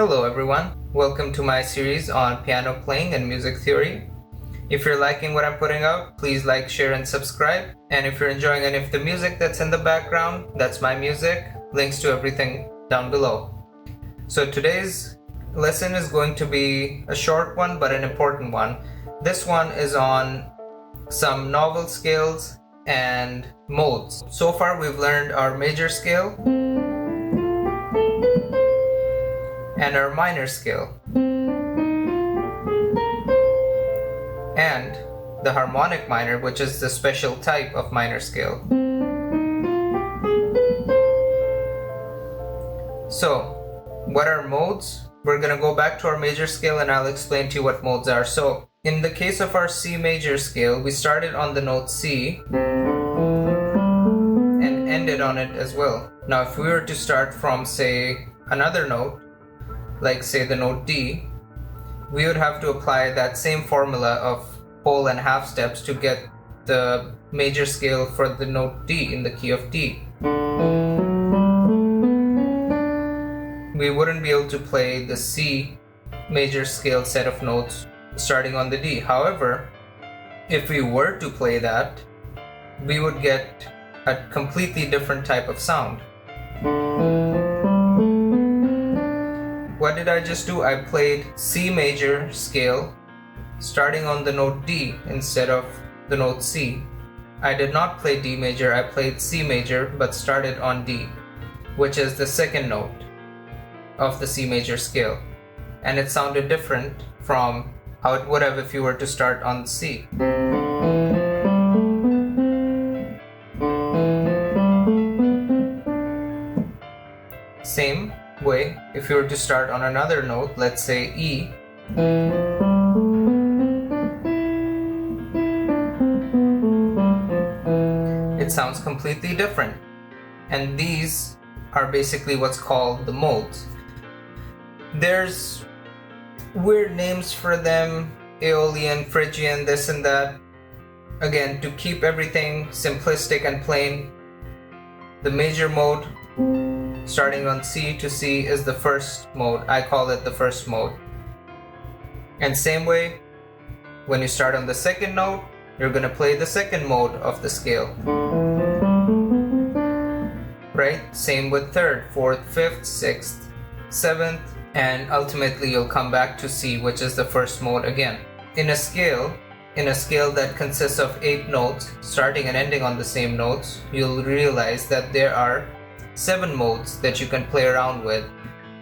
Hello everyone, welcome to my series on piano playing and music theory. If you're liking what I'm putting out, please like, share and subscribe. And if you're enjoying any of the music that's in the background, that's my music. Links to everything down below. So today's lesson is going to be a short one but an important one. This one is on some novel scales and modes. So far we've learned our major scale and our minor scale, and the harmonic minor, which is the special type of minor scale. So, what are modes? We're gonna go back to our major scale and I'll explain to you what modes are. So, in the case of our C major scale, we started on the note C and ended on it as well. Now, if we were to start from, say, another note, like say the note D, we would have to apply that same formula of whole and half steps to get the major scale for the note D in the key of D. We wouldn't be able to play the C major scale set of notes starting on the D. However, if we were to play that, we would get a completely different type of sound. What did I just do? I played C major scale starting on the note D instead of the note C. I did not play D major, I played C major but started on D, which is the second note of the C major scale. And it sounded different from how it would have if you were to start on C. Same way, if you were to start on another note, let's say E, it sounds completely different. And these are basically what's called the modes. There's weird names for them, Aeolian, Phrygian, this and that. Again, to keep everything simplistic and plain, the major mode starting on C to C is the first mode. I call it the first mode. And same way, when you start on the second note, you're going to play the second mode of the scale. Right? Same with third, fourth, fifth, sixth, seventh, and ultimately you'll come back to C, which is the first mode again. In a scale that consists of 8 notes, starting and ending on the same notes, you'll realize that there are 7 modes that you can play around with.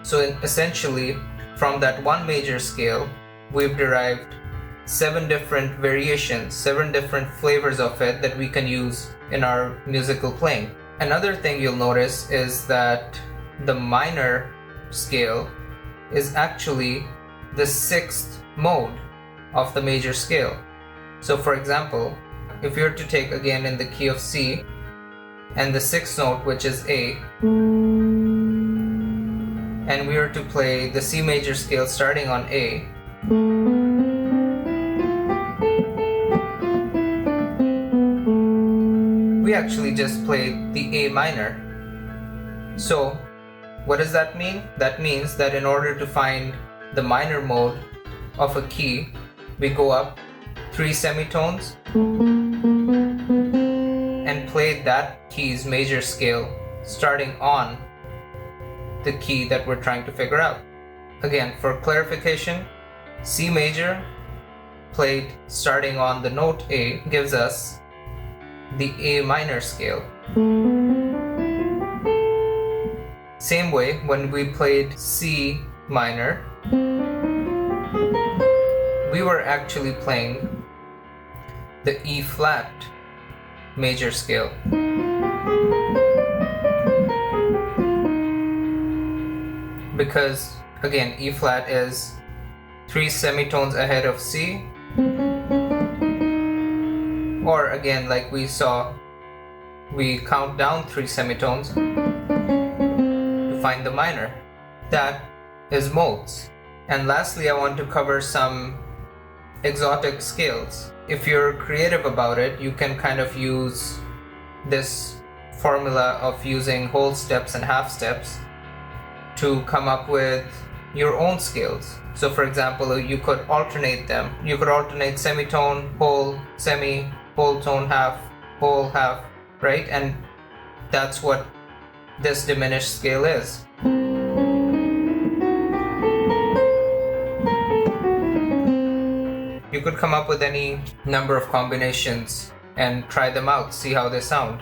So essentially, from that one major scale, we've derived 7 different variations, 7 different flavors of it that we can use in our musical playing. Another thing you'll notice is that the minor scale is actually the 6th mode of the major scale. So for example, if you were to take again in the key of C, and the 6th note, which is A, and we were to play the C major scale starting on A, we actually just played the A minor. So what does that mean? That means that in order to find the minor mode of a key, we go up 3 semitones and play that key's major scale starting on the key that we're trying to figure out. Again, for clarification, C major played starting on the note A gives us the A minor scale. Same way, when we played C minor, we were actually playing the E flat major scale. Because again, E flat is 3 semitones ahead of C, or again, like we saw, we count down 3 semitones to find the minor. That is modes. And lastly, I want to cover some exotic scales. If you're creative about it, you can kind of use this formula of using whole steps and half steps to come up with your own scales. So for example, you could alternate them. You could alternate semitone, whole, semi, whole tone, half, whole, half, right? And that's what this diminished scale is. You could come up with any number of combinations and try them out, see how they sound.